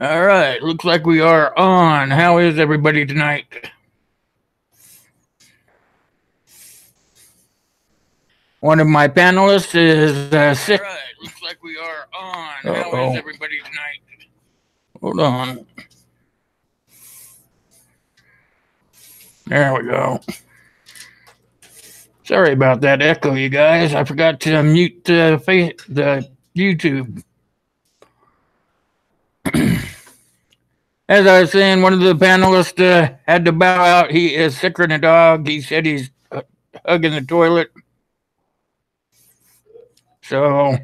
All right, looks like we are on. How is everybody tonight? One of my panelists is sick. All right, looks like we are on. How is everybody tonight? Hold on. There we go. Sorry about that echo, you guys. I forgot to mute the YouTube. As I was saying, one of the panelists had to bow out. He is sicker than a dog. He said he's hugging the toilet. So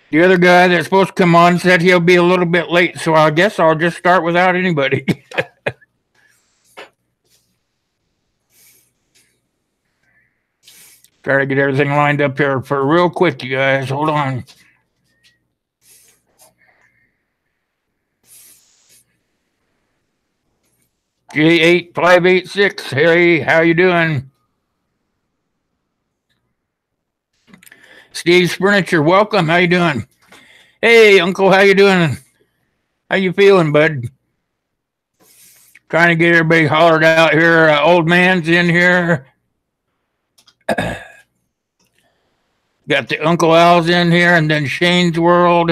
the other guy that's supposed to come on said he'll be a little bit late. So I guess I'll just start without anybody. Try to get everything lined up here for real quick, you guys. Hold on. J8586. Hey, how you doing? Steve's Furniture, welcome. How you doing? Hey, Uncle, how you doing? How you feeling, bud? Trying to get everybody hollered out here. Old man's in here. Got the Uncle Al's in here, and then Shane's World,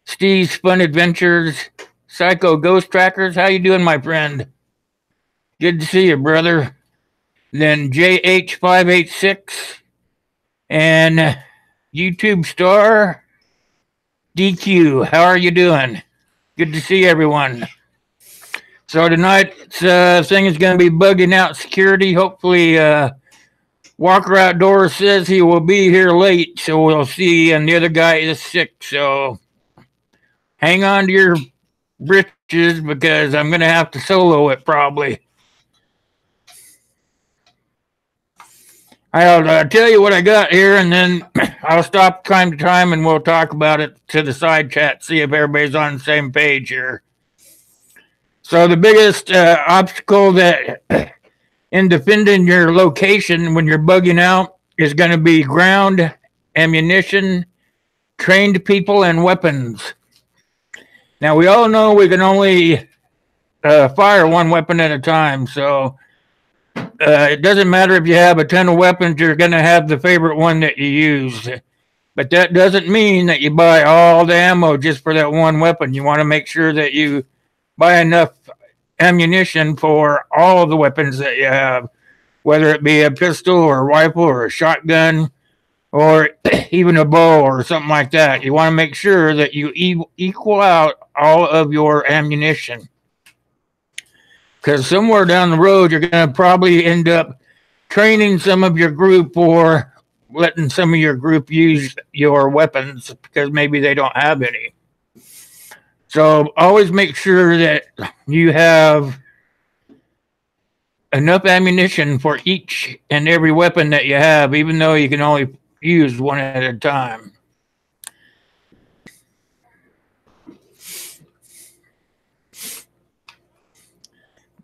Steve's Fun Adventures, Psycho Ghost Trackers. How you doing, my friend? Good to see you, brother. Then JH586 and YouTube star DQ. How are you doing? Good to see everyone. So tonight's thing is going to be bugging out security. Hopefully, Walker Outdoors says he will be here late, so we'll see. And the other guy is sick, so hang on to your britches because I'm going to have to solo it probably. I'll tell you what I got here, and then I'll stop time to time, and we'll talk about it to the side chat, see if everybody's on the same page here. So the biggest obstacle that in defending your location when you're bugging out is going to be ground, ammunition, trained people, and weapons. Now, we all know we can only fire one weapon at a time, so it doesn't matter if you have a ton of weapons, you're going to have the favorite one that you use. But that doesn't mean that you buy all the ammo just for that one weapon. You want to make sure that you buy enough ammunition for all the weapons that you have, whether it be a pistol or a rifle or a shotgun or even a bow or something like that. You want to make sure that you equal out all of your ammunition. Because somewhere down the road, you're going to probably end up training some of your group or letting some of your group use your weapons because maybe they don't have any. So always make sure that you have enough ammunition for each and every weapon that you have, even though you can only use one at a time.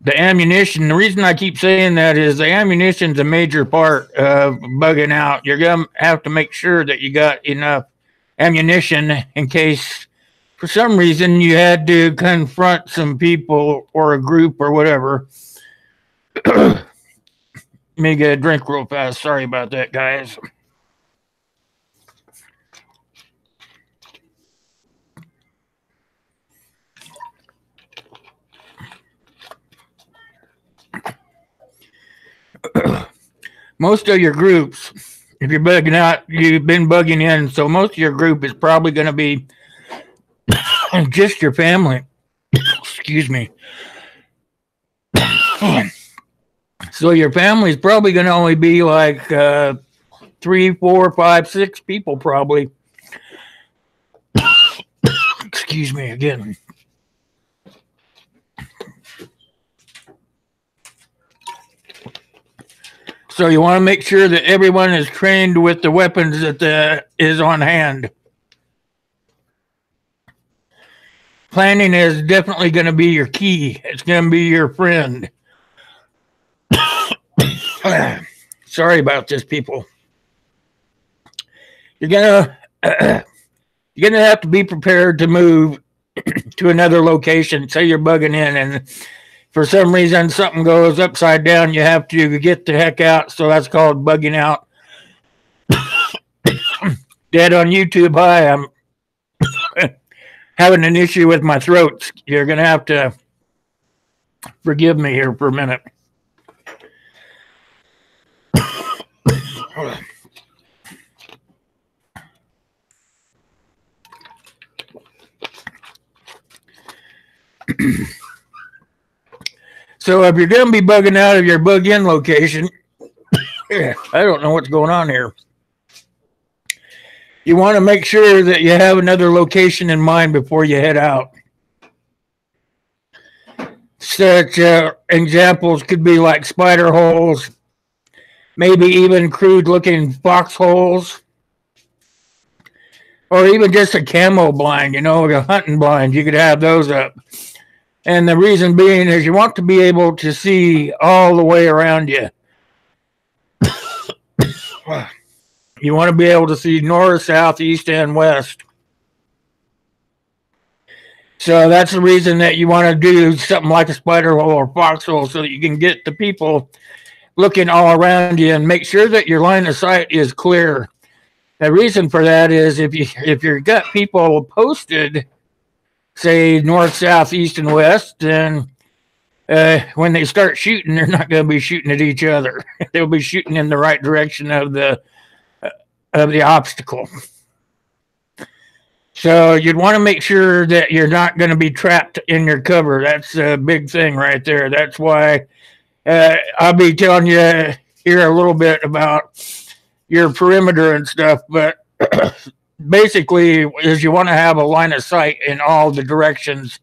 The ammunition, the reason I keep saying that is the ammunition's a major part of bugging out. You're going to have to make sure that you got enough ammunition in case for some reason you had to confront some people or a group or whatever. Let me get a drink real fast. Sorry about that, guys. Most of your groups, if you're bugging out, you've been bugging in, so most of your group is probably going to be just your family. Excuse me. So your family is probably going to only be like 3, 4, 5, 6 people probably. Excuse me again. So you want to make sure that everyone is trained with the weapons that is on hand. Planning is definitely going to be your key. It's going to be your friend. Sorry about this, people. You're gonna have to be prepared to move to another location. Say you're bugging in, and for some reason something goes upside down, you have to get the heck out. So that's called bugging out. Dead on YouTube. Hi, I'm having an issue with my throat. You're going to have to forgive me here for a minute. So if you're going to be bugging out of your bug-in location, I don't know what's going on here. You want to make sure that you have another location in mind before you head out. Such examples could be like spider holes, maybe even crude-looking foxholes, or even just a camo blind, a hunting blind. You could have those up. And the reason being is you want to be able to see all the way around you. You want to be able to see north, south, east, and west. So that's the reason that you want to do something like a spider hole or foxhole, so that you can get the people looking all around you and make sure that your line of sight is clear. The reason for that is if you've got people posted, say north, south, east, and west, then when they start shooting, they're not going to be shooting at each other. They'll be shooting in the right direction of the obstacle. So you'd want to make sure that you're not going to be trapped in your cover. That's a big thing right there. That's why I'll be telling you here a little bit about your perimeter and stuff, but basically is you want to have a line of sight in all the directions,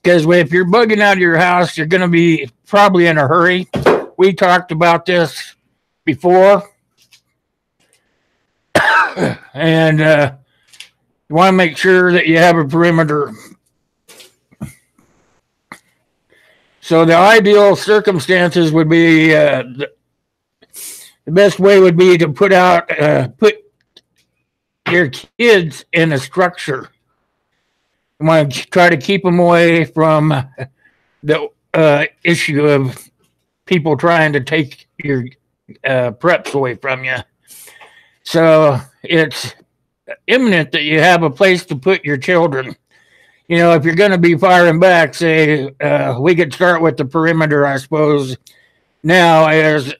because if you're bugging out of your house, you're going to be probably in a hurry. We talked about this before. And you want to make sure that you have a perimeter. So the ideal circumstances would be the best way would be to put your kids in a structure. You want to try to keep them away from the issue of people trying to take your preps away from you. So it's imminent that you have a place to put your children. If you're going to be firing back, say, we could start with the perimeter, I suppose. Now, as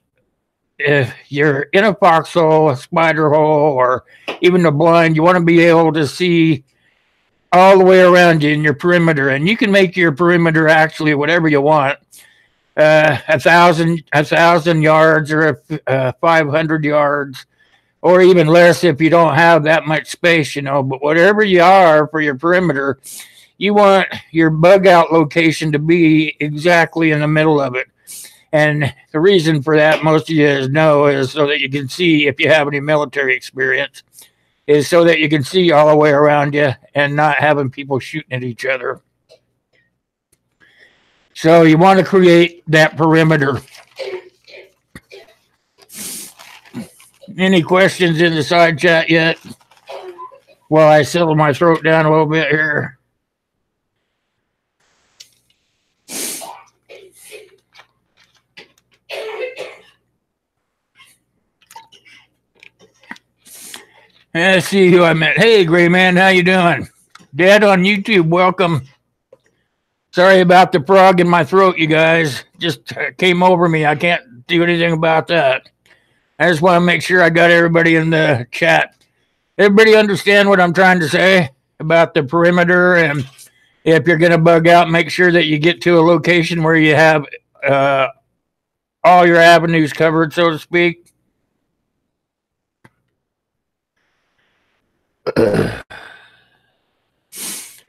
if you're in a foxhole, a spider hole, or even a blind, you want to be able to see all the way around you in your perimeter. And you can make your perimeter actually whatever you want. 1,000 yards or 500 yards. Or even less if you don't have that much space, But whatever you are for your perimeter, you want your bug out location to be exactly in the middle of it. And the reason for that, most of you know, is so that you can see, if you have any military experience, is so that you can see all the way around you and not having people shooting at each other. So you want to create that perimeter. Any questions in the side chat yet? Well, I settled my throat down a little bit here. Let's see who I met. Hey, Gray Man, how you doing? Dad on YouTube, welcome. Sorry about the frog in my throat, you guys. Just came over me. I can't do anything about that. I just want to make sure I got everybody in the chat. Everybody understand what I'm trying to say about the perimeter? And if you're going to bug out, make sure that you get to a location where you have all your avenues covered, so to speak.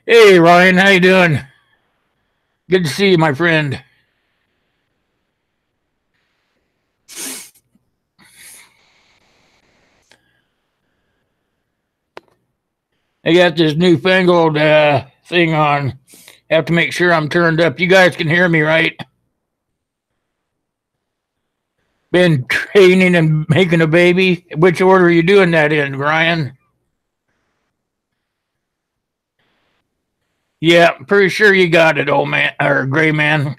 Hey, Ryan, how you doing? Good to see you, my friend. I got this newfangled thing on. I have to make sure I'm turned up. You guys can hear me, right? Been training and making a baby. Which order are you doing that in, Ryan? Yeah, pretty sure you got it, old man or gray man.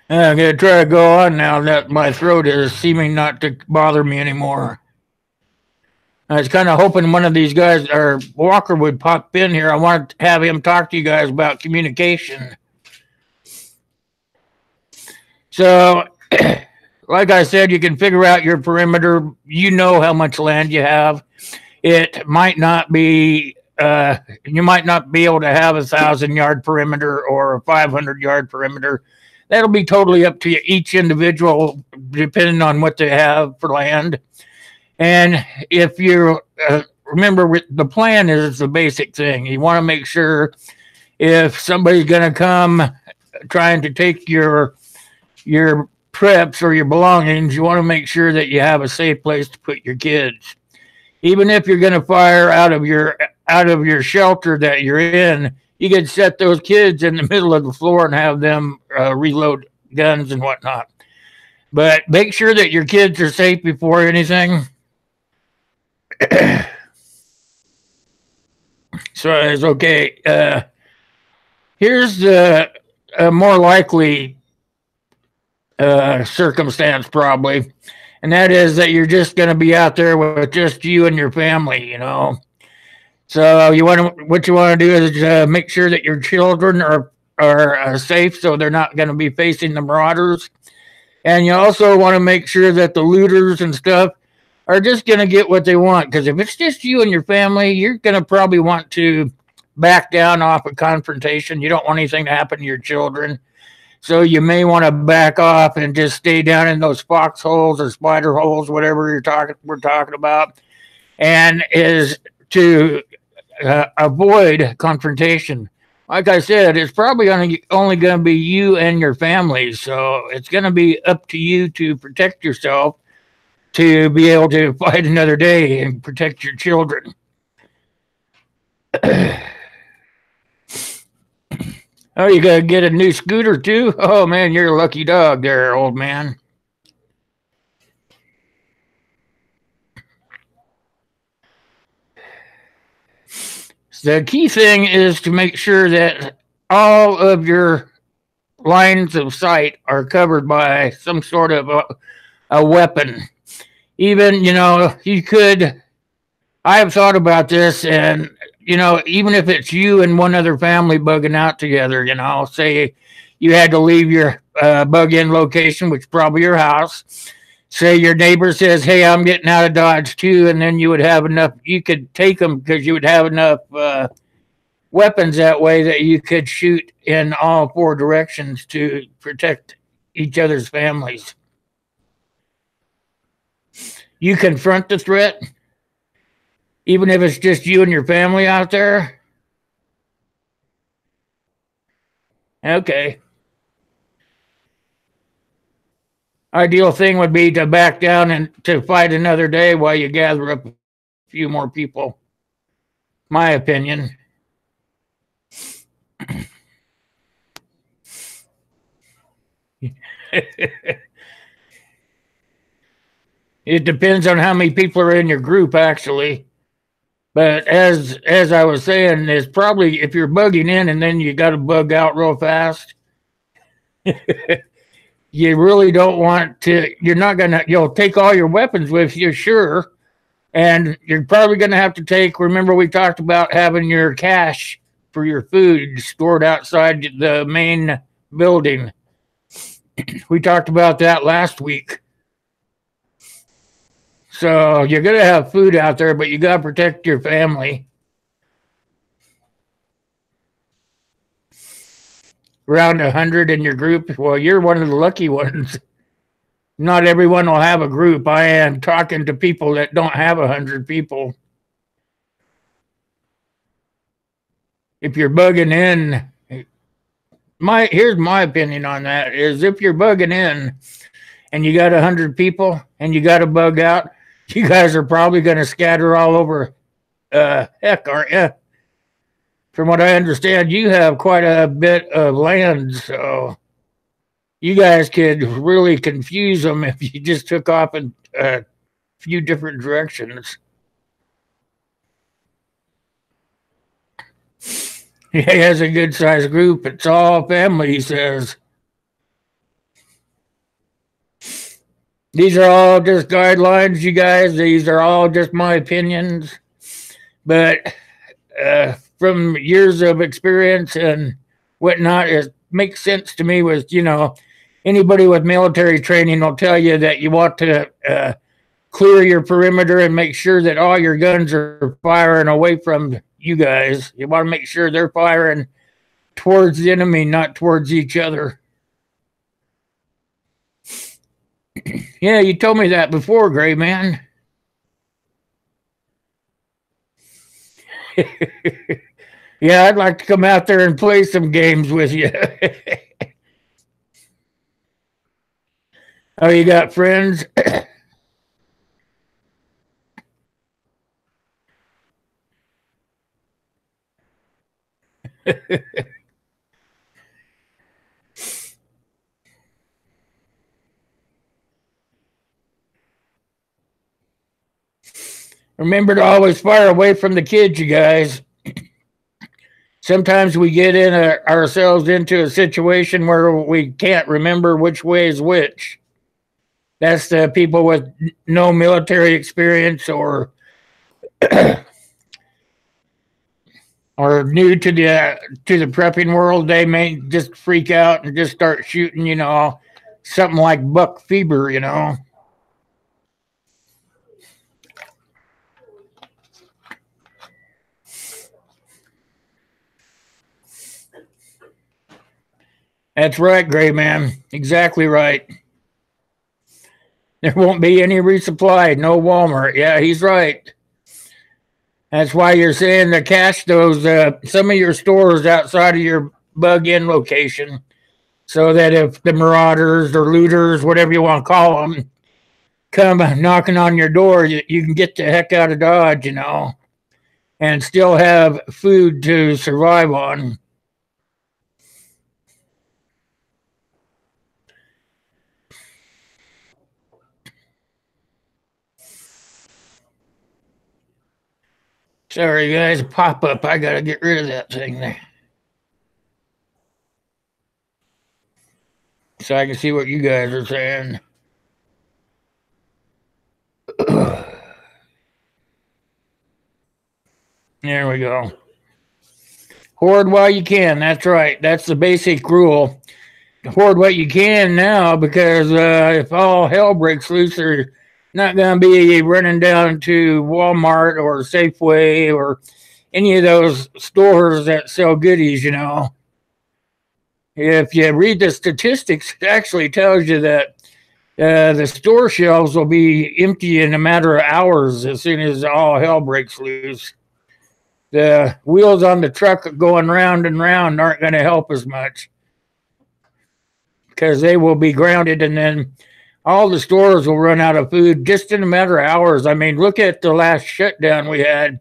I'm gonna try to go on now that my throat is seeming not to bother me anymore. I was kind of hoping one of these guys or Walker would pop in here. I wanted to have him talk to you guys about communication. So, like I said, you can figure out your perimeter. You know how much land you have. It might not be. You might not be able to have 1,000-yard perimeter or a 500-yard perimeter. That'll be totally up to each individual, depending on what they have for land. And if you remember, the plan is the basic thing. You want to make sure if somebody's going to come trying to take your preps or your belongings, you want to make sure that you have a safe place to put your kids. Even if you're going to fire out of your shelter that you're in, you can set those kids in the middle of the floor and have them reload guns and whatnot. But make sure that your kids are safe before anything. So it's okay. Here's the more likely circumstance, probably, and that is that you're just going to be out there with just you and your family. So what you want to do is make sure that your children are safe, so they're not going to be facing the marauders, and you also want to make sure that the looters and stuff are just going to get what they want. Because if it's just you and your family, you're going to probably want to back down off a confrontation. You don't want anything to happen to your children. So you may want to back off and just stay down in those foxholes or spider holes, whatever we're talking about, and is to avoid confrontation. Like I said, it's probably only going to be you and your family. So it's going to be up to you to protect yourself to be able to fight another day and protect your children. Oh, you gotta get a new scooter too? Oh man, you're a lucky dog there, old man. The key thing is to make sure that all of your lines of sight are covered by some sort of a weapon. Even, you could. I have thought about this, and even if it's you and one other family bugging out together, say you had to leave your bug-in location, which is probably your house. Say your neighbor says, "Hey, I'm getting out of Dodge too," and then you would have enough. You could take them because you would have enough weapons that way that you could shoot in all four directions to protect each other's families. You confront the threat, even if it's just you and your family out there. Okay. Ideal thing would be to back down and to fight another day while you gather up a few more people. My opinion. It depends on how many people are in your group, actually. But as I was saying, it's probably if you're bugging in and then you got to bug out real fast. You really don't want to. You're not gonna. You'll take all your weapons with you, sure, and you're probably gonna have to take. Remember, we talked about having your cash for your food stored outside the main building. We talked about that last week. So you're going to have food out there, but you got to protect your family. Around 100 in your group. Well, you're one of the lucky ones. Not everyone will have a group. I am talking to people that don't have 100 people. If you're bugging in, here's my opinion on that, is if you're bugging in and you got 100 people and you got to bug out, you guys are probably going to scatter all over heck, aren't you? From what I understand, you have quite a bit of land, so you guys could really confuse them if you just took off in a few different directions. He has a good sized group. It's all family, he says. These are all just guidelines, you guys. These are all just my opinions. But from years of experience and whatnot, it makes sense to me. Was anybody with military training will tell you that you want to clear your perimeter and make sure that all your guns are firing away from you guys. You want to make sure they're firing towards the enemy, not towards each other. Yeah, you told me that before, Gray Man. Yeah, I'd like to come out there and play some games with you. Oh, you got friends? Remember to always fire away from the kids, you guys. Sometimes we get ourselves into a situation where we can't remember which way is which. That's the people with no military experience or or new to the prepping world. They may just freak out and just start shooting, something like buck fever. That's right, Gray Man. Exactly right. There won't be any resupply. No Walmart. Yeah, he's right. That's why you're saying to cache those some of your stores outside of your bug-in location, so that if the marauders or looters, whatever you want to call them, come knocking on your door, you can get the heck out of Dodge, and still have food to survive on. Sorry, guys, pop up. I gotta get rid of that thing there, so I can see what you guys are saying. There we go. Hoard while you can. That's right. That's the basic rule. Hoard what you can now, because if all hell breaks loose, they're not going to be running down to Walmart or Safeway or any of those stores that sell goodies. If you read the statistics, it actually tells you that the store shelves will be empty in a matter of hours as soon as all hell breaks loose. The wheels on the truck going round and round aren't going to help as much, because they will be grounded, and then all the stores will run out of food just in a matter of hours. I mean, look at the last shutdown we had.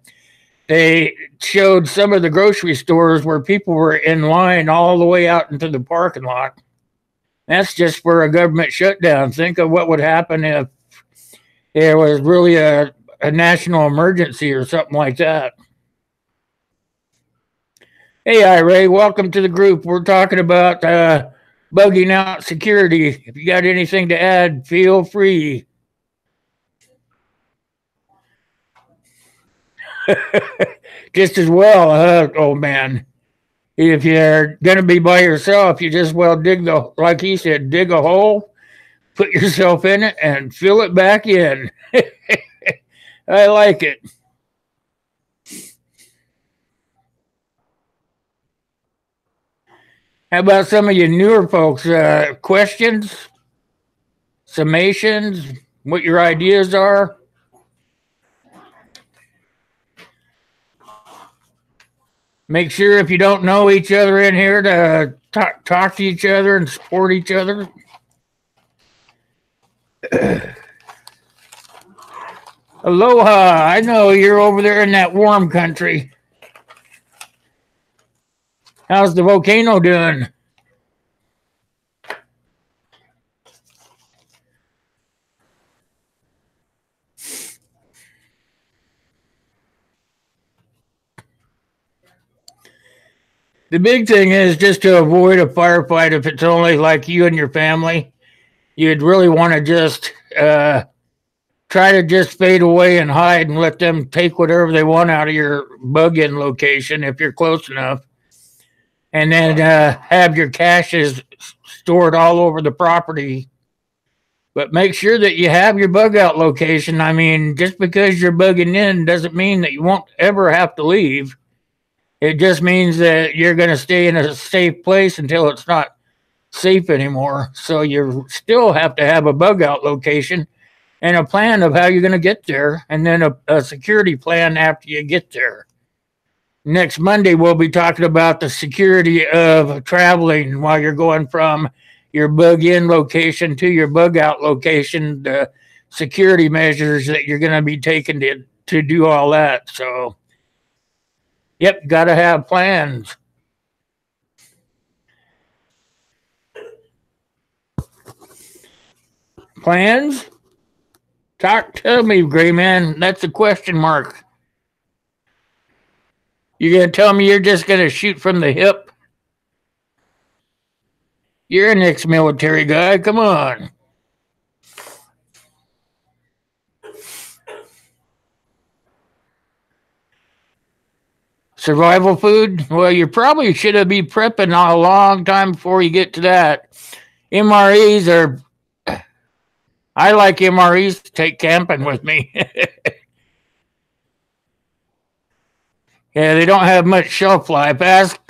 They showed some of the grocery stores where people were in line all the way out into the parking lot. That's just for a government shutdown. Think of what would happen if there was really a national emergency or something like that. Hey, Ray, welcome to the group. We're talking about bugging out security. If you got anything to add, feel free. Just as well, old man. If you're going to be by yourself, you just well like he said, dig a hole, put yourself in it, and fill it back in. I like it. How about some of you newer folks? Questions, summations, what your ideas are? Make sure if you don't know each other in here to talk to each other and support each other. Aloha. I know you're over there in that warm country. How's the volcano doing? The big thing is just to avoid a firefight. If it's only like you and your family, you'd really want to just try to just fade away and hide and let them take whatever they want out of your bug-in location if you're close enough, and then have your caches stored all over the property. But make sure that you have your bug out location. I mean, just because you're bugging in doesn't mean that you won't ever have to leave. It just means that you're going to stay in a safe place until it's not safe anymore. So you still have to have a bug out location and a plan of how you're going to get there, and then a security plan after you get there. Next Monday, we'll be talking about the security of traveling while you're going from your bug in location to your bug out location, the security measures that you're going to be taking to do all that. So, yep, got to have plans. Plans? Tell me, Gray Man. That's a question mark. You're going to tell me you're just going to shoot from the hip? You're an ex-military guy. Come on. Survival food? Well, you probably should have been prepping a long time before you get to that. MREs are... I like MREs to take camping with me. Yeah, they don't have much shelf life. Ask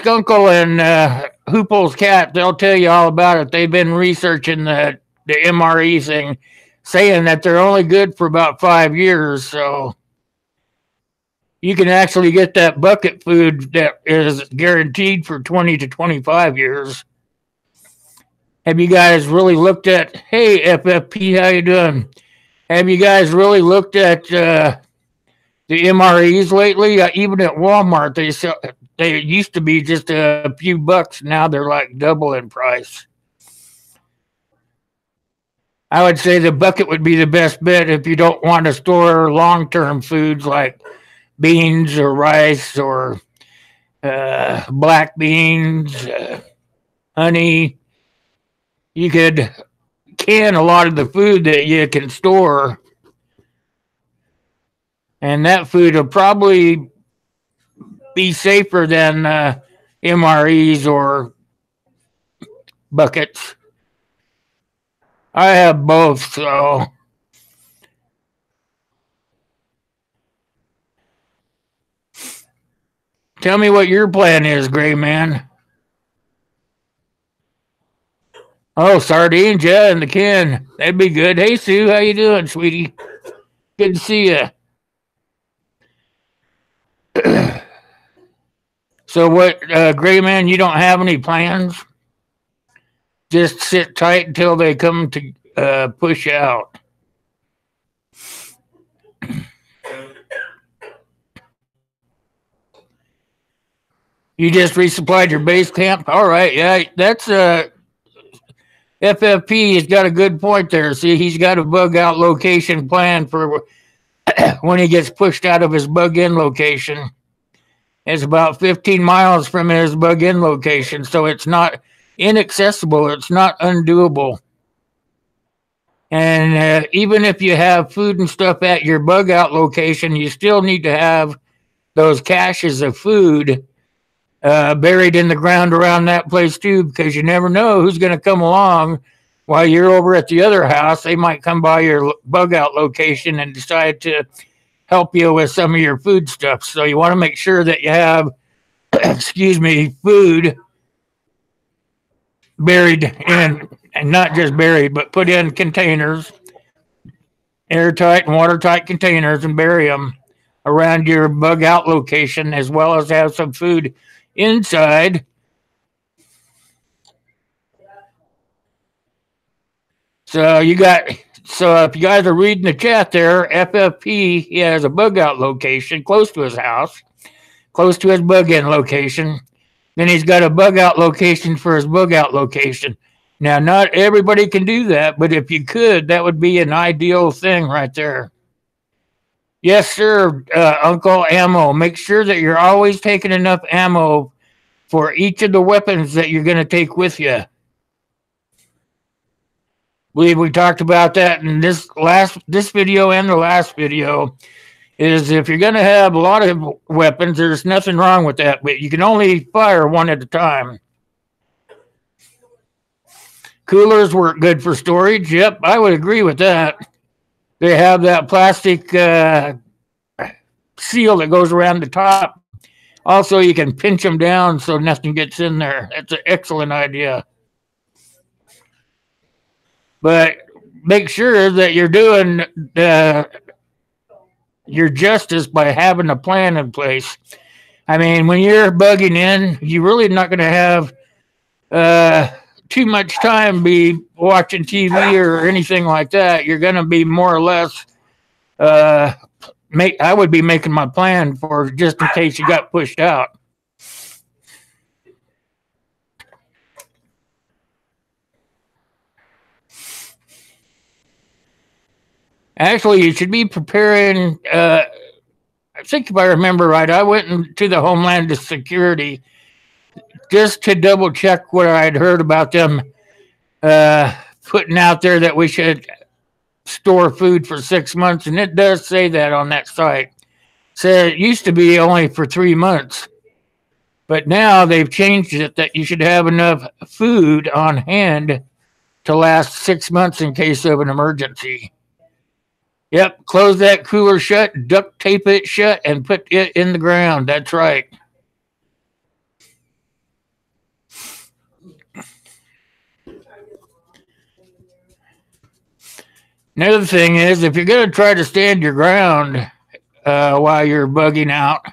Uncle and Hoople's cat. They'll tell you all about it. They've been researching the MRE thing, saying that they're only good for about 5 years. So you can actually get that bucket food that is guaranteed for 20 to 25 years. Have you guys really looked at, hey, FFP, how you doing? Have you guys really looked at the MREs lately? Even at Walmart, they used to be just a few bucks. Now they're like double in price. I would say the bucket would be the best bet if you don't want to store long-term foods like beans or rice or black beans, honey. You could can a lot of the food that you can store, and that food will probably be safer than MREs or buckets. I have both, so tell me what your plan is, Gray Man. Oh, sardines, yeah, in the can. That'd be good. Hey, Sue, how you doing, sweetie? Good to see you. So what, Gray Man, you don't have any plans? Just sit tight until they come to push out. You just resupplied your base camp? All right, yeah, that's FFP has got a good point there. See, he's got a bug out location plan for when he gets pushed out of his bug in location. It's about 15 miles from his bug in location, so it's not inaccessible. It's not undoable. And even if you have food and stuff at your bug out location, you still need to have those caches of food buried in the ground around that place too, because you never know who's going to come along while you're over at the other house. They might come by your bug out location and decide to help you with some of your food stuff. So you want to make sure that you have, food buried in, and not just buried, but put in containers, airtight and watertight containers, and bury them around your bug out location, as well as have some food inside. So if you guys are reading the chat there, FFP, he has a bug out location close to his house, close to his bug in location. Then he's got a bug out location for his bug out location. Now, not everybody can do that, but if you could, that would be an ideal thing right there. Yes, sir, Uncle Ammo. Make sure that you're always taking enough ammo for each of the weapons that you're going to take with you. Believe we talked about that in this video and the last video. Is if you're going to have a lot of weapons, there's nothing wrong with that, but you can only fire one at a time. Coolers work good for storage. Yep, I would agree with that. They have that plastic seal that goes around the top. Also, you can pinch them down so nothing gets in there. That's an excellent idea. But make sure that you're doing your justice by having a plan in place. I mean, when you're bugging in, you're really not going to have too much time be watching TV or anything like that. You're going to be more or less. I would be making my plan for just in case you got pushed out. Actually, you should be preparing. I think if I remember right, I went into the Homeland Security just to double check what I'd heard about them putting out there that we should store food for 6 months, and it does say that on that site. So it used to be only for 3 months, but now they've changed it that you should have enough food on hand to last 6 months in case of an emergency. Yep, close that cooler shut, duct tape it shut, and put it in the ground. That's right. Another thing is, if you're going to try to stand your ground while you're bugging out,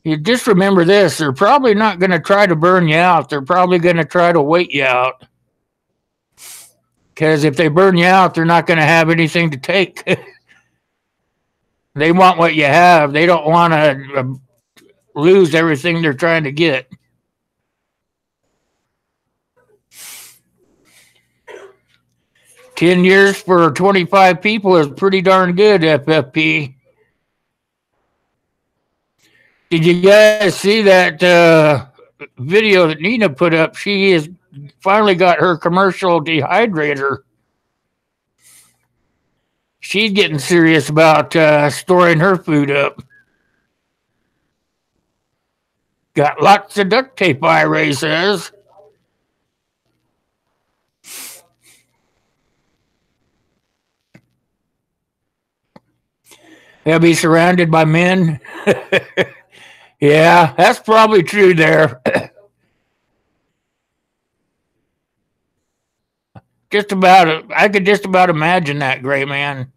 you just remember this. They're probably not going to try to burn you out. They're probably going to try to wait you out. Because if they burn you out, they're not going to have anything to take. They want what you have. They don't want to lose everything they're trying to get. $10 for 25 people is pretty darn good, FFP. Did you guys see that video that Nina put up? She has finally got her commercial dehydrator. She's getting serious about storing her food up. Got lots of duct tape, Ray says. They'll be surrounded by men. Yeah, that's probably true there. I could just about imagine that, Gray Man.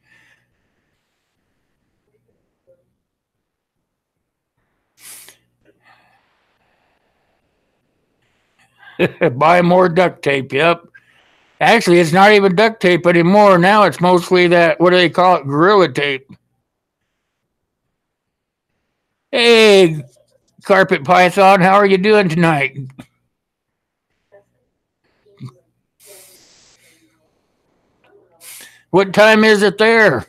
Buy more duct tape, yep. Actually, it's not even duct tape anymore. Now it's mostly that, what do they call it, Gorilla Tape. Hey, Carpet Python, how are you doing tonight? What time is it there?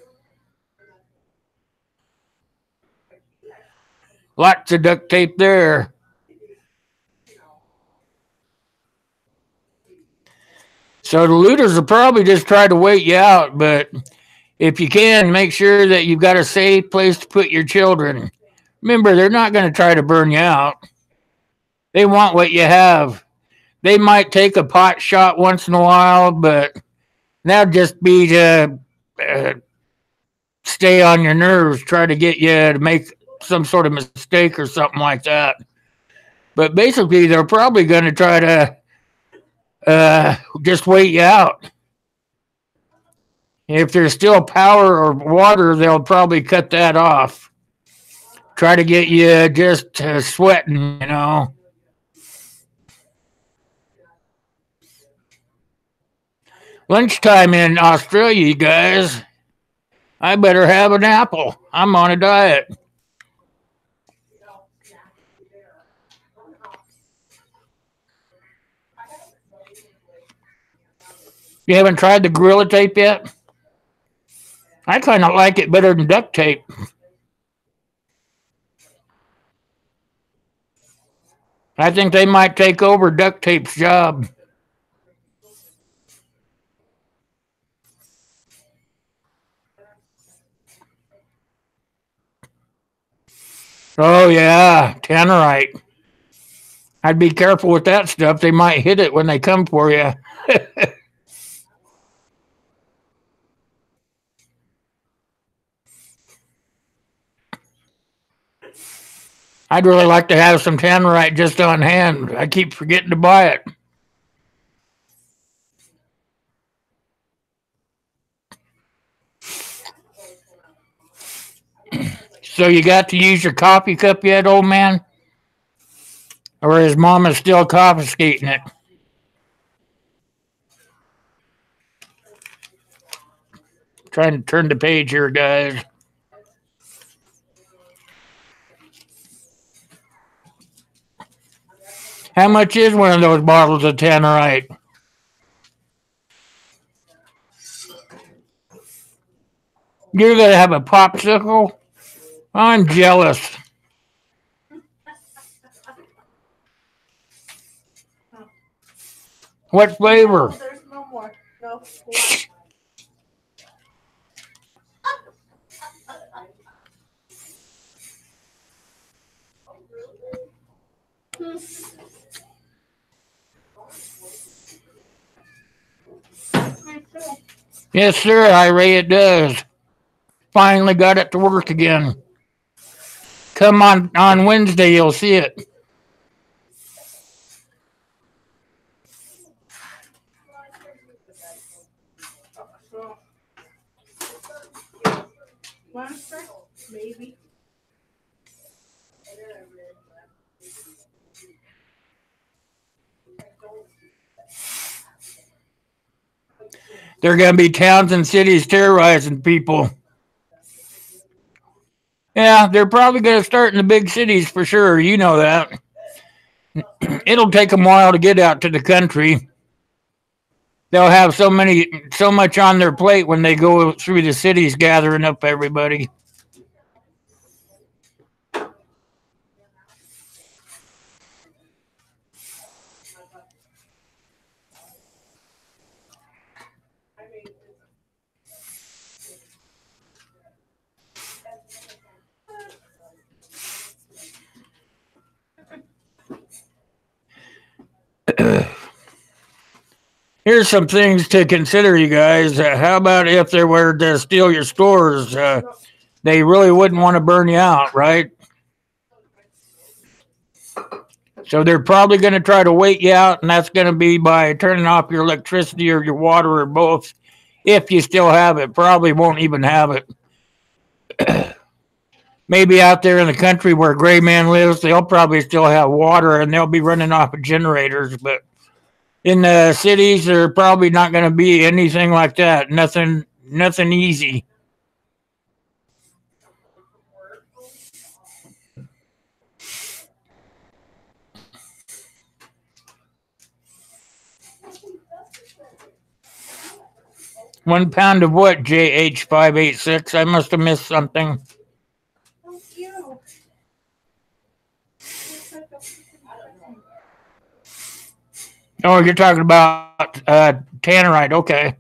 Lots of duct tape there. So the looters will probably just try to wait you out, but if you can, make sure that you've got a safe place to put your children. Remember, they're not going to try to burn you out. They want what you have. They might take a pot shot once in a while, but that'll just be to stay on your nerves, try to get you to make some sort of mistake or something like that. But basically, they're probably going to try to just wait you out. If there's still power or water, they'll probably cut that off. Try to get you just sweating, you know. Lunchtime in Australia, you guys. I better have an apple. I'm on a diet. You haven't tried the Gorilla Tape yet? I kind of like it better than duct tape. I think they might take over duct tape's job. Oh, yeah, tannerite. I'd be careful with that stuff. They might hit it when they come for you. I'd really like to have some tannerite just on hand. I keep forgetting to buy it. So you got to use your coffee cup yet, old man? Or is mama still confiscating it? Trying to turn the page here, guys. How much is one of those bottles of tannerite? You're going to have a popsicle? I'm jealous. What flavor? There's no more. No. Yes, sir, Ray, it does. Finally got it to work again. Come on Wednesday, you'll see it. Maybe. There are going to be towns and cities terrorizing people. Yeah, they're probably going to start in the big cities for sure. You know that. It'll take them a while to get out to the country. They'll have so much on their plate when they go through the cities gathering up everybody. Here's some things to consider, you guys. How about if they were to steal your stores? They really wouldn't want to burn you out, right? So they're probably going to try to wait you out, and that's going to be by turning off your electricity or your water or both. If you still have it, probably won't even have it. Maybe out there in the country where Gray Man lives, they'll probably still have water, and they'll be running off of generators, but in the cities, there probably not going to be anything like that. Nothing easy. One pound of what, JH586? I must have missed something. Oh, you're talking about tannerite. Okay.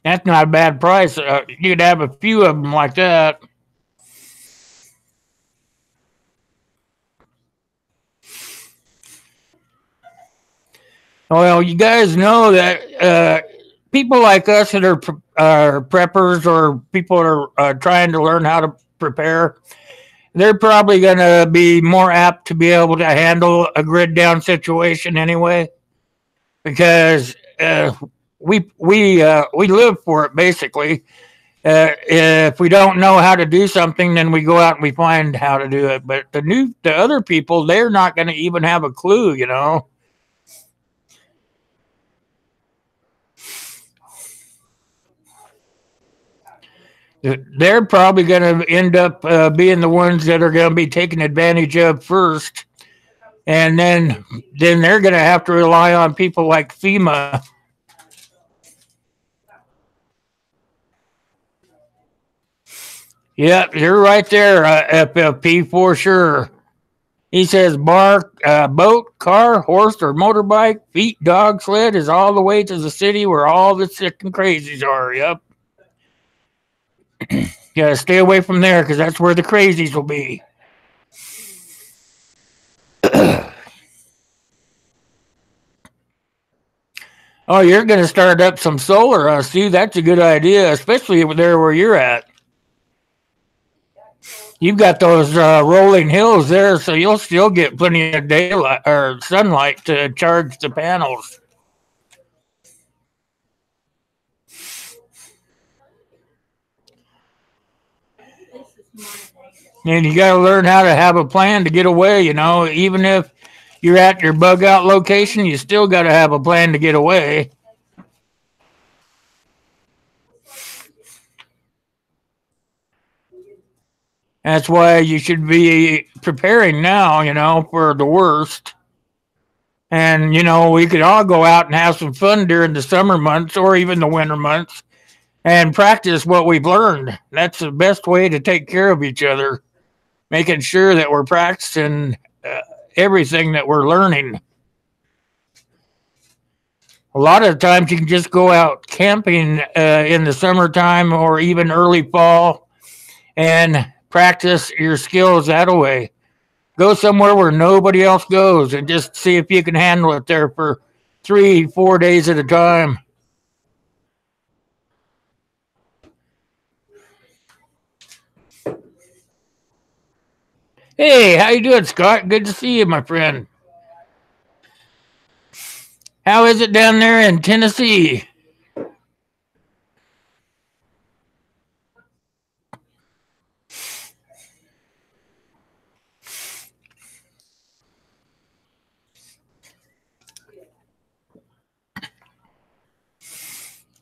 That's not a bad price. You could have a few of them like that. Well, you guys know that people like us that are preppers or people that are trying to learn how to prepare, they're probably going to be more apt to be able to handle a grid down situation anyway, because we live for it basically. If we don't know how to do something, then we go out and we find how to do it. But the other people, they're not going to even have a clue, you know. They're probably going to end up being the ones that are going to be taken advantage of first, and then they're going to have to rely on people like FEMA. Yep, you're right there, FFP, for sure. He says bar, boat, car, horse, or motorbike, feet, dog, sled is all the way to the city where all the sick and crazies are. Yep. Gotta stay away from there because that's where the crazies will be. Oh, you're going to start up some solar, see? That's a good idea, especially there where you're at. You've got those rolling hills there, so you'll still get plenty of daylight or sunlight to charge the panels. And you got to learn how to have a plan to get away, you know. Even if you're at your bug out location, you still got to have a plan to get away. That's why you should be preparing now, you know, for the worst. And, you know, we could all go out and have some fun during the summer months or even the winter months and practice what we've learned. That's the best way to take care of each other, making sure that we're practicing everything that we're learning. A lot of times you can just go out camping in the summertime or even early fall and practice your skills that way. Go somewhere where nobody else goes and just see if you can handle it there for 3-4 days at a time. Hey, how you doing, Scott? Good to see you, my friend. How is it down there in Tennessee?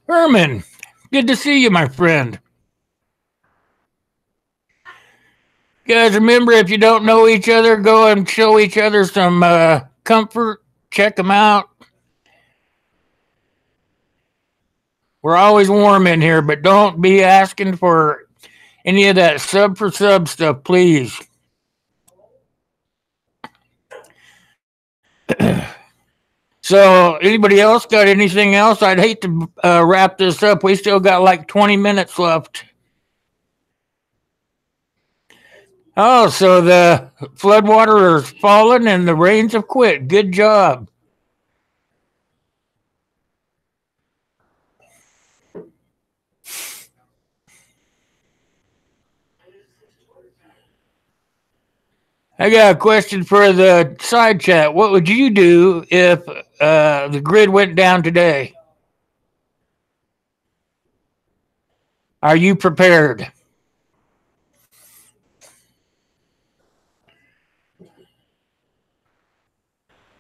Herman, good to see you, my friend. Guys, remember, if you don't know each other, go and show each other some comfort. Check them out. We're always warm in here, but don't be asking for any of that sub for sub stuff, please. So, anybody else got anything else? I'd hate to wrap this up. We still got like 20 minutes left. Oh, so the floodwater has fallen and the rains have quit. Good job. I got a question for the side chat. What would you do if the grid went down today? Are you prepared?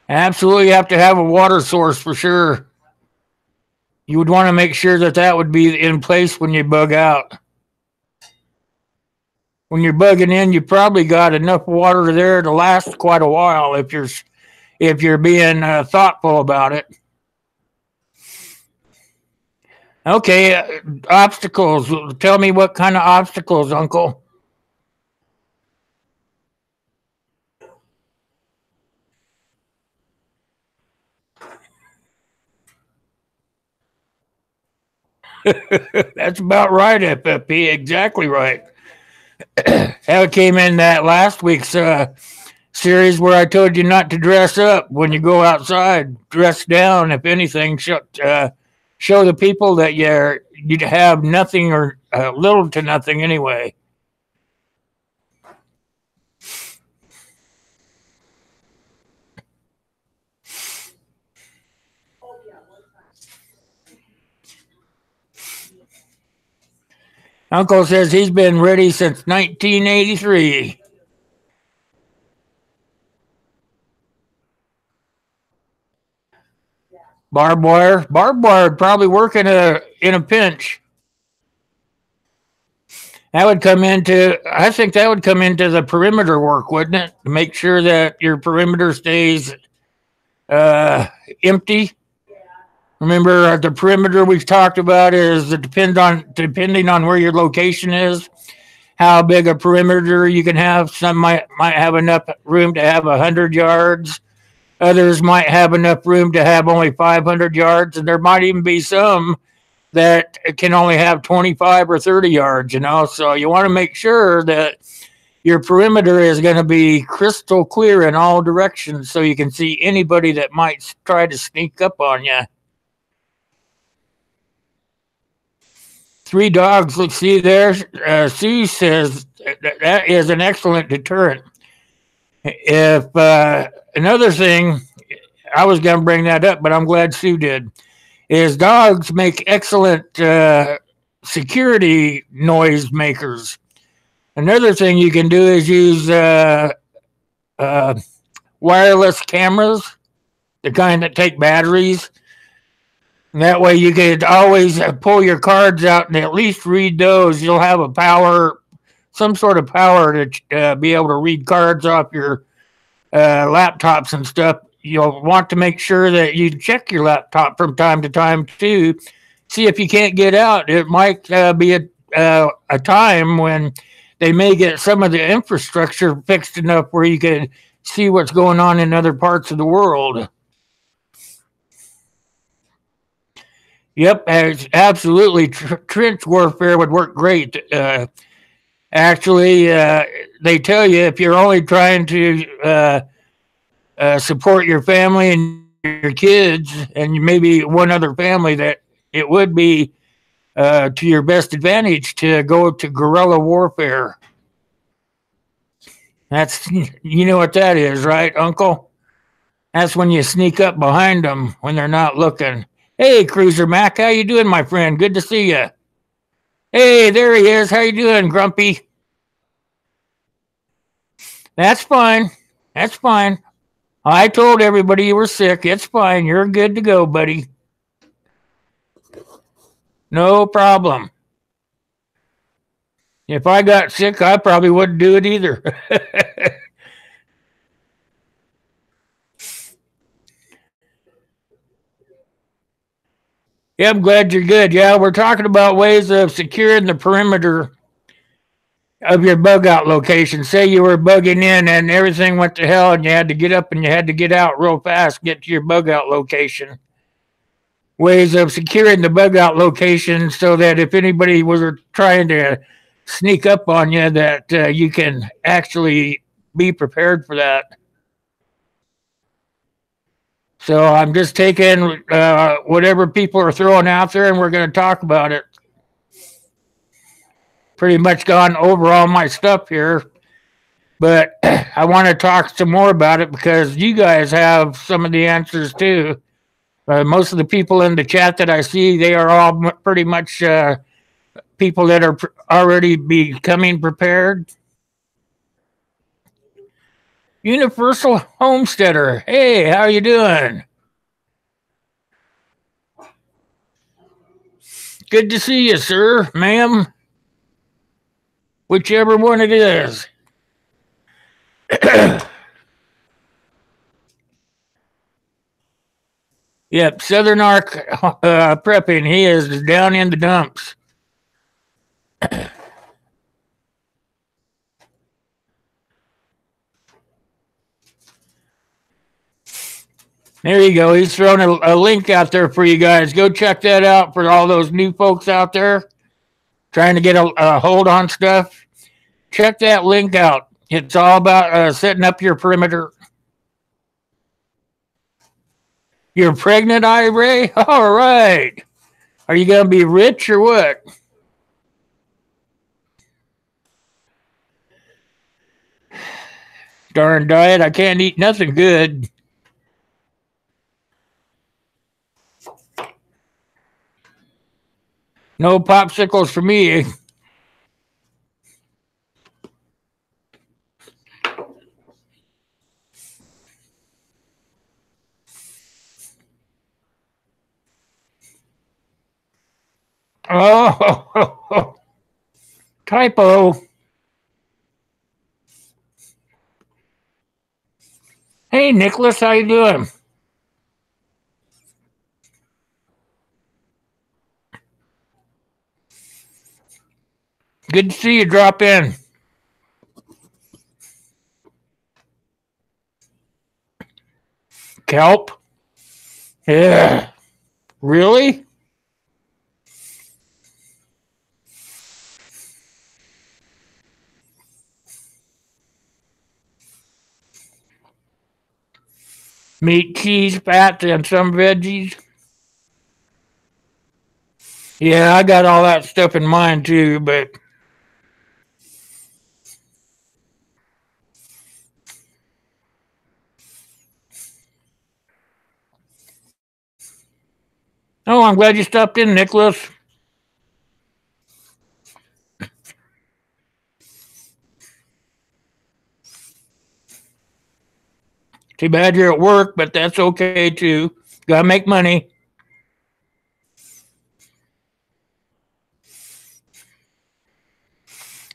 Absolutely have to have a water source for sure. You would want to make sure that that would be in place when you bug out. When you're bugging in, you probably got enough water there to last quite a while if you're being thoughtful about it. Okay, obstacles. Tell me what kind of obstacles, Uncle. That's about right, FFP. Exactly right. How it came in that last week's series where I told you not to dress up when you go outside. Dress down, if anything. Show the people that you have nothing or little to nothing anyway. Uncle says he's been ready since 1983. Barbed wire probably work in a pinch. That would come into, I think that would come into the perimeter work, wouldn't it? To make sure that your perimeter stays empty. Remember, the perimeter we've talked about is depending on where your location is. how big a perimeter you can have. Some might have enough room to have 100 yards. Others might have enough room to have only 500 yards, and there might even be some that can only have 25 or 30 yards, you know. So you want to make sure that your perimeter is going to be crystal clear in all directions so you can see anybody that might try to sneak up on you. 3 dogs, let's see there. Sue says that is an excellent deterrent. If another thing, I was going to bring that up, but I'm glad Sue did, is dogs make excellent security noise makers. Another thing you can do is use wireless cameras, the kind that take batteries. And that way you could always pull your cards out and at least read those. You'll have a power, some sort of power to be able to read cards off your laptops and stuff. You'll want to make sure that you check your laptop from time to time too. See if you can't get out. It might be a time when they may get some of the infrastructure fixed enough where you can see what's going on in other parts of the world. Yep, absolutely. Trench warfare would work great. Actually, they tell you if you're only trying to support your family and your kids and maybe one other family, that it would be to your best advantage to go to guerrilla warfare. That's, you know what that is, right, Uncle? That's when you sneak up behind them when they're not looking. Hey, Cruiser Mac, how you doing, my friend? Good to see you. Hey, there he is. How you doing, Grumpy? That's fine. That's fine. I told everybody you were sick. It's fine. You're good to go, buddy. No problem. If I got sick, I probably wouldn't do it either. Yeah, I'm glad you're good. Yeah, we're talking about ways of securing the perimeter of your bug out location. Say you were bugging in and everything went to hell and you had to get up and you had to get out real fast, get to your bug out location. Ways of securing the bug out location so that if anybody was trying to sneak up on you, that you can actually be prepared for that. So I'm just taking whatever people are throwing out there and we're going to talk about it. Pretty much gone over all my stuff here, but I want to talk some more about it because you guys have some of the answers too. Most of the people in the chat that I see, they are all pretty much people that are already becoming prepared. Universal Homesteader. Hey, how you doing? Good to see you, sir, ma'am. Whichever one it is. Yep, Southern Arc Prepping. He is down in the dumps. There you go. He's thrown a link out there for you guys. Go check that out for all those new folks out there trying to get a hold on stuff. Check that link out. It's all about setting up your perimeter. You're pregnant, Ray? All right. Are you going to be rich or what? Darn diet. I can't eat nothing good. No popsicles for me. Oh, typo. Hey, Nicholas, how you doing? Good to see you drop in. Kelp? Yeah. Really? Meat, cheese, fats, and some veggies. Yeah, I got all that stuff in mind too, but oh, I'm glad you stopped in, Nicholas. Too bad you're at work, but that's okay too. Gotta make money.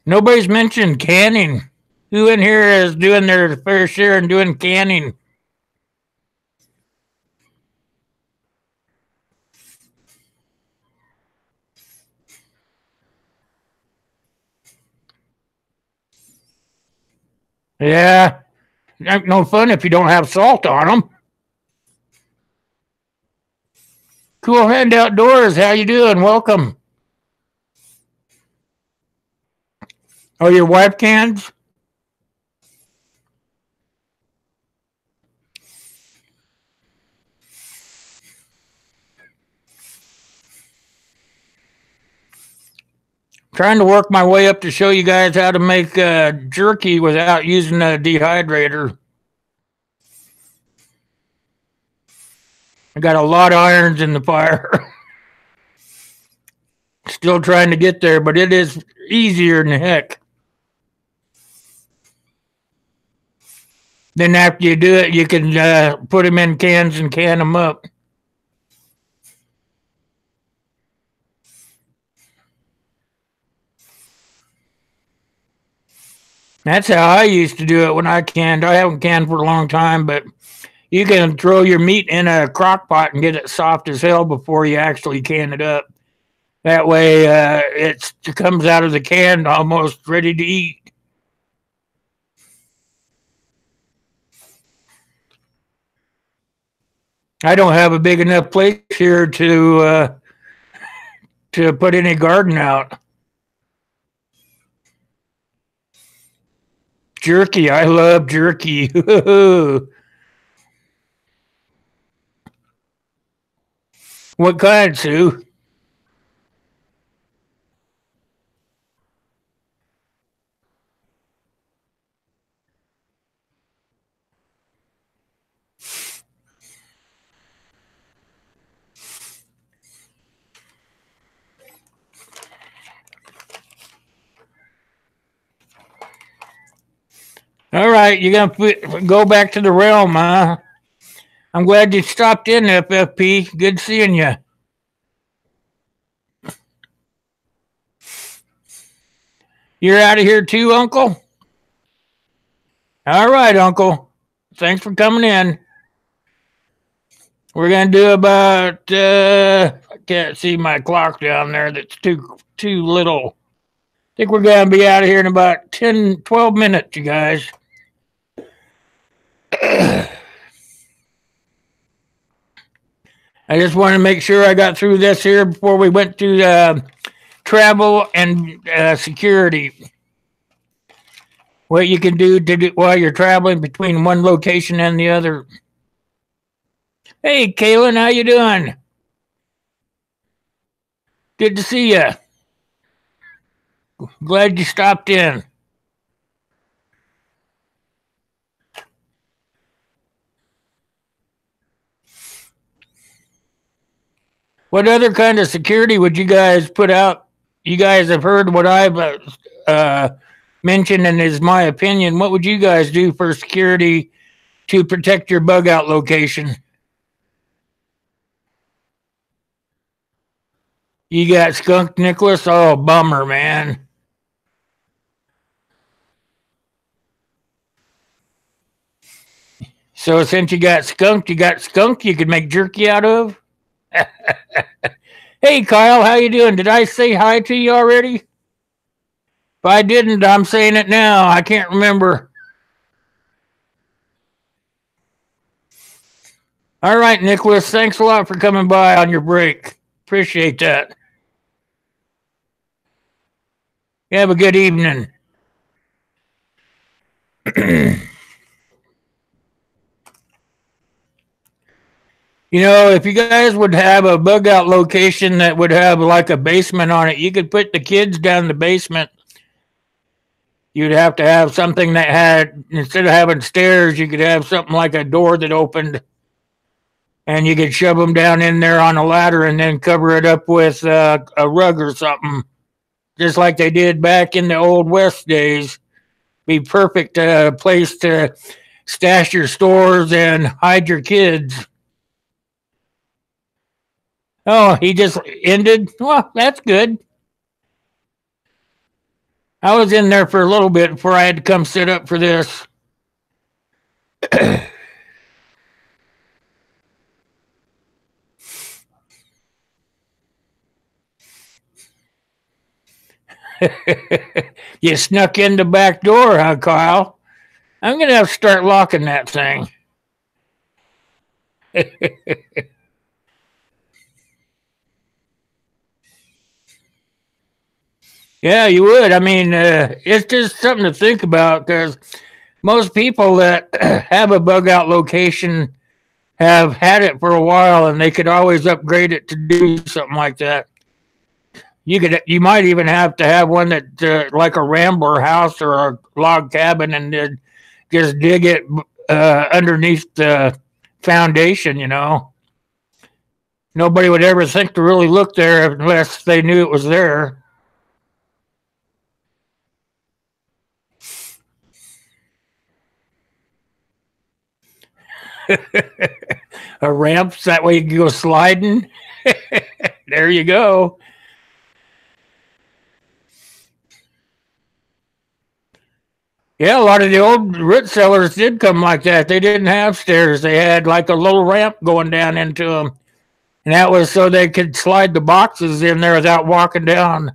Nobody's mentioned canning. Who in here is doing their fair share and doing canning? Yeah, no fun if you don't have salt on them. Cool Hand Outdoors, how you doing? Welcome. Oh, your wife cans? Trying to work my way up to show you guys how to make jerky without using a dehydrator. I got a lot of irons in the fire. Still trying to get there, but it is easier than heck. Then after you do it, you can put them in cans and can them up. That's how I used to do it when I canned. I haven't canned for a long time, but you can throw your meat in a crock pot and get it soft as hell before you actually can it up. That way it comes out of the can almost ready to eat. I don't have a big enough place here to put any garden out. Jerky, I love jerky. What kind, Sue? All right, you're gonna go back to the realm, huh? I'm glad you stopped in, FFP. Good seeing you. You're out of here too, Uncle? All right, Uncle. Thanks for coming in. We're gonna do about I can't see my clock down there. That's too little. I think we're gonna be out of here in about 10, 12 minutes, you guys. I just want to make sure I got through this here before we went to travel and security. What you can do while you're traveling between one location and the other. Hey, Kaylin, how you doing? Good to see you. Glad you stopped in. What other kind of security would you guys put out? You guys have heard what I've mentioned, and is my opinion. What would you guys do for security to protect your bug out location? You got skunked, Nicholas? Oh, bummer, man. So since you got skunked, you could make jerky out of? Hey, Kyle, how you doing? Did I say hi to you already? If I didn't, I'm saying it now. I can't remember. All right, Nicholas, thanks a lot for coming by on your break. Appreciate that. You have a good evening. You know, if you guys would have a bug out location that would have like a basement on it, you could put the kids down in the basement. You'd have to have something that had, instead of having stairs, you could have something like a door that opened and you could shove them down in there on a ladder and then cover it up with a rug or something, just like they did back in the old West days. Be perfect place to stash your stores and hide your kids. Oh, he just ended? Well, that's good. I was in there for a little bit before I had to come sit up for this. You snuck in the back door, huh, Kyle? I'm going to have to start locking that thing. Yeah, you would. I mean, it's just something to think about because most people that have a bug out location have had it for a while and they could always upgrade it to do something like that. You might even have to have one that like a rambler house or a log cabin and just dig it underneath the foundation. Nobody would ever think to really look there unless they knew it was there. A ramp, so that way you can go sliding. There you go. Yeah, a lot of the old root cellars did come like that. They didn't have stairs. They had like a little ramp going down into them. And that was so they could slide the boxes in there without walking down.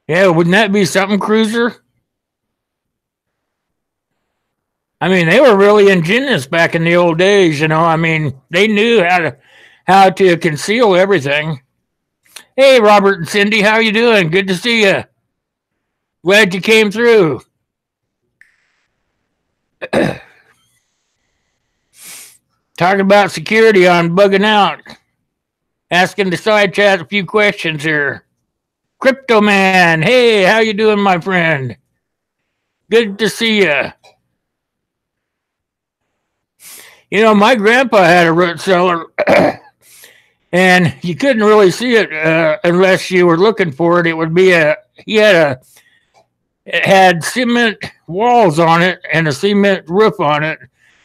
Yeah, wouldn't that be something, Cruiser? I mean, they were really ingenious back in the old days, I mean, they knew how to conceal everything. Hey, Robert and Cindy, how you doing? Good to see you. Glad you came through. Talking about security on bugging out. Asking the side chat a few questions here. Crypto Man, hey, how you doing, my friend? Good to see you. My grandpa had a root cellar, and you couldn't really see it unless you were looking for it. It would be it had cement walls on it and a cement roof on it,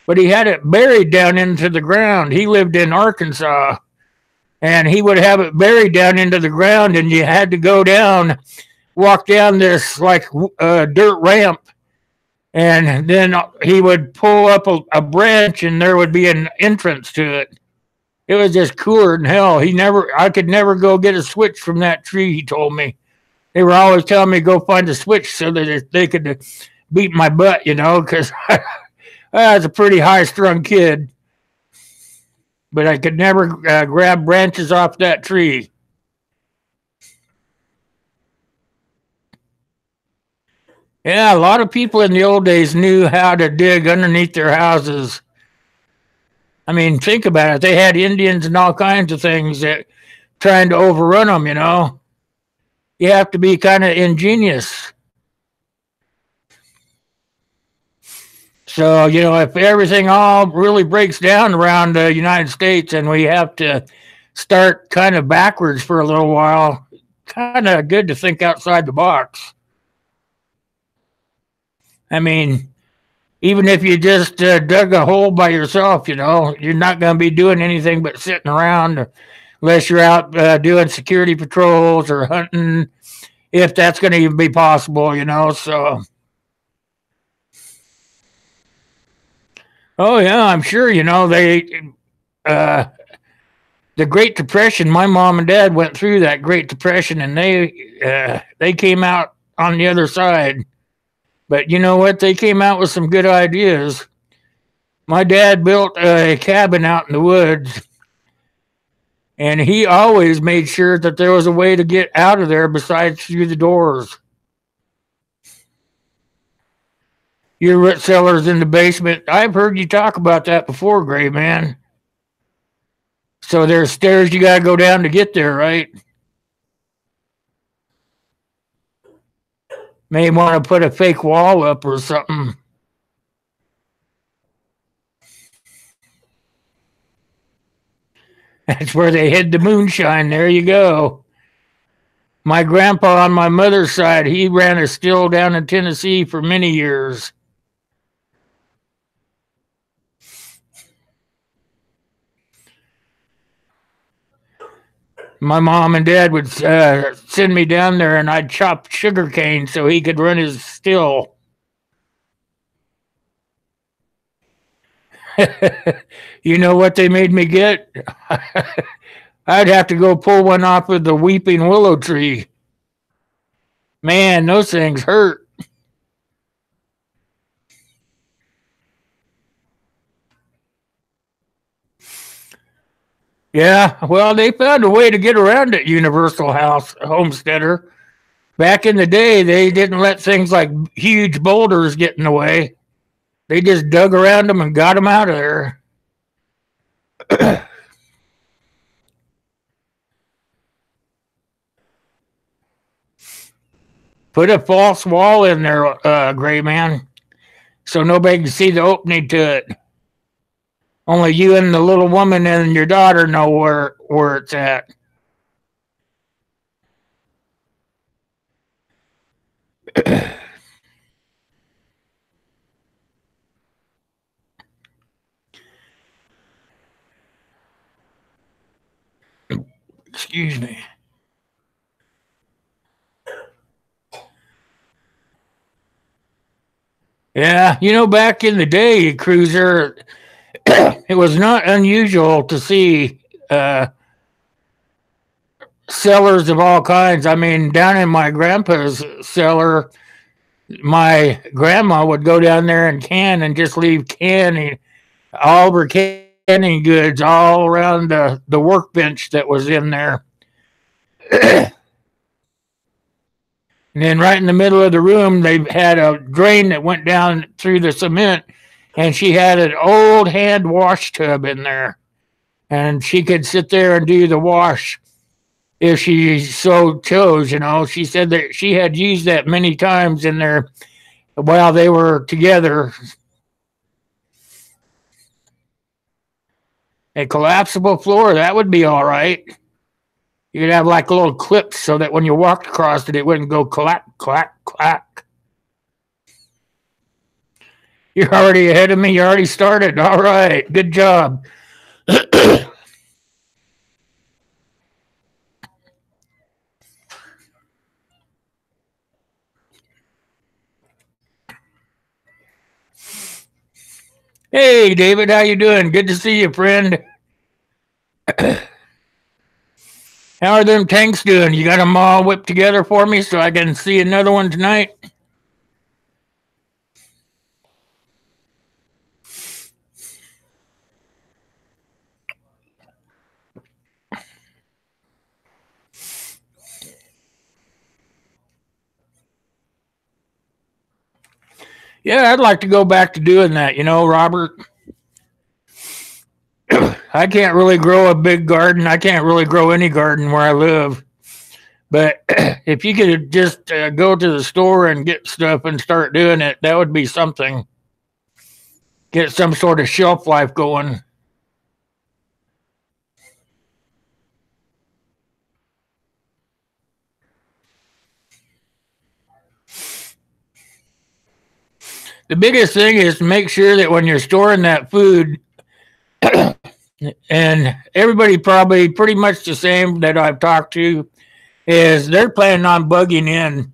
but he had it buried down into the ground. He lived in Arkansas, and he would have it buried down into the ground, and you had to go down, walk down this like dirt ramp, and then he would pull up a branch, and there would be an entrance to it. It was just cooler than hell. I could never go get a switch from that tree, he told me. They were always telling me to go find a switch so that they could beat my butt, because I was a pretty high-strung kid. But I could never grab branches off that tree. Yeah, a lot of people in the old days knew how to dig underneath their houses. I mean, think about it. They had Indians and all kinds of things that trying to overrun them, You have to be kind of ingenious. So, if everything all really breaks down around the United States and we have to start kind of backwards for a little while, kind of good to think outside the box. I mean, even if you just dug a hole by yourself, you're not going to be doing anything but sitting around unless you're out doing security patrols or hunting, if that's going to even be possible, so. Oh, yeah, I'm sure, they the Great Depression, my mom and dad went through that Great Depression, and they came out on the other side. But you know what? They came out with some good ideas. My dad built a cabin out in the woods, and he always made sure that there was a way to get out of there besides through the doors. Your root cellar's in the basement. I've heard you talk about that before, Gray Man. So there's stairs you gotta go down to get there, right? May want to put a fake wall up or something. That's where they hid the moonshine. There you go. My grandpa on my mother's side, he ran a still down in Tennessee for many years. My mom and dad would send me down there, and I'd chop sugar cane so he could run his still. You know what they made me get? I'd have to go pull one off of the weeping willow tree. Man, those things hurt. Yeah, well, they found a way to get around it, Universal House Homesteader. Back in the day, they didn't let things like huge boulders get in the way. They just dug around them and got them out of there. Put a false wall in there, Gray Man, so nobody can see the opening to it. Only you and the little woman and your daughter know where it's at. Excuse me. Yeah, you know, back in the day, Cruiser, it was not unusual to see cellars of all kinds. I mean, down in my grandpa's cellar, my grandma would go down there and can and just leave canning, all of her canning goods all around the workbench that was in there. And then right in the middle of the room, they had a drain that went down through the cement, and she had an old hand wash tub in there. And she could sit there and do the wash if she so chose, you know. She said that she had used that many times in there while they were together. A collapsible floor, that would be all right. You could have like little clips so that when you walked across it, it wouldn't go clack, clack, clack. You're already ahead of me. You already started. All right. Good job. Hey, David. How you doing? Good to see you, friend. How are them tanks doing? You got them all whipped together for me so I can see another one tonight? Yeah, I'd like to go back to doing that, you know, Robert. I can't really grow a big garden. I can't really grow any garden where I live. But if you could just go to the store and get stuff and start doing it, that would be something. Get some sort of shelf life going. The biggest thing is to make sure that when you're storing that food, and everybody probably pretty much the same that I've talked to, is they're planning on bugging in.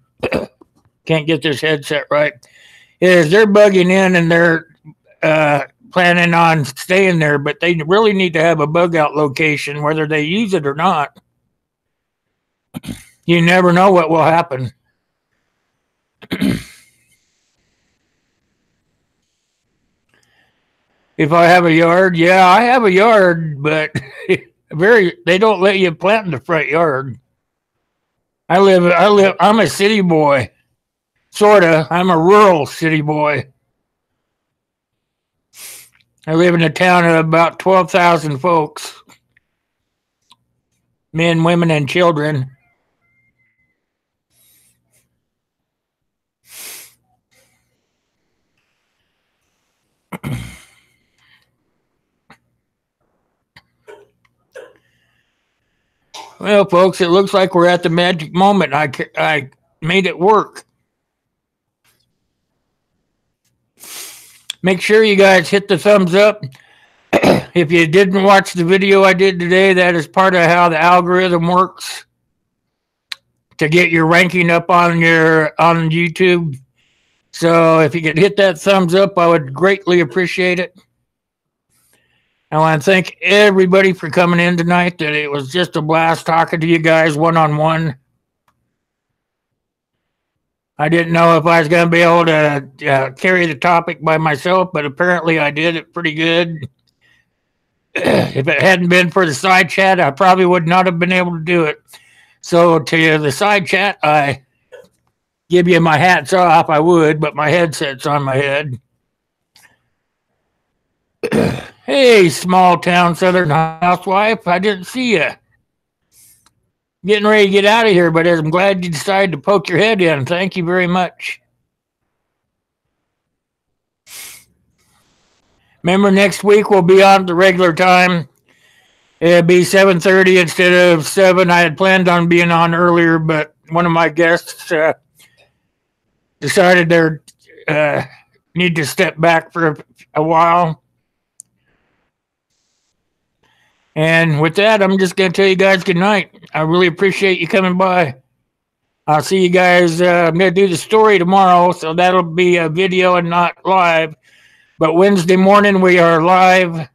Can't get this headset right. Is they're bugging in and they're planning on staying there, but they really need to have a bug out location, whether they use it or not. You never know what will happen. If I have a yard, yeah, I have a yard, but they don't let you plant in the front yard. I'm a city boy. Sorta. I'm a rural city boy. I live in a town of about 12,000 folks. Men, women, and children. Well, folks, it looks like we're at the magic moment. I made it work. Make sure you guys hit the thumbs up. If you didn't watch the video I did today, that is part of how the algorithm works to get your ranking up on YouTube. So if you could hit that thumbs up, I would greatly appreciate it. I want to thank everybody for coming in tonight. That it was just a blast talking to you guys one-on-one. I didn't know if I was going to be able to carry the topic by myself, but apparently I did it pretty good. If it hadn't been for the side chat, I probably would not have been able to do it. So to the side chat, I give you my hats off. I would, but my headset's on my head. Hey, small town Southern housewife, I didn't see you. Getting ready to get out of here, but I'm glad you decided to poke your head in. Thank you very much. Remember, next week we'll be on at the regular time. It'll be 7:30 instead of 7. I had planned on being on earlier, but one of my guests decided they need to step back for a while. And with that, I'm just going to tell you guys good night. I really appreciate you coming by. I'll see you guys. I'm going to do the story tomorrow, so that'll be a video and not live. But Wednesday morning, we are live,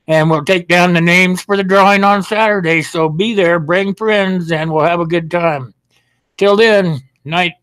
and we'll take down the names for the drawing on Saturday. So be there, bring friends, and we'll have a good time. Till then, night.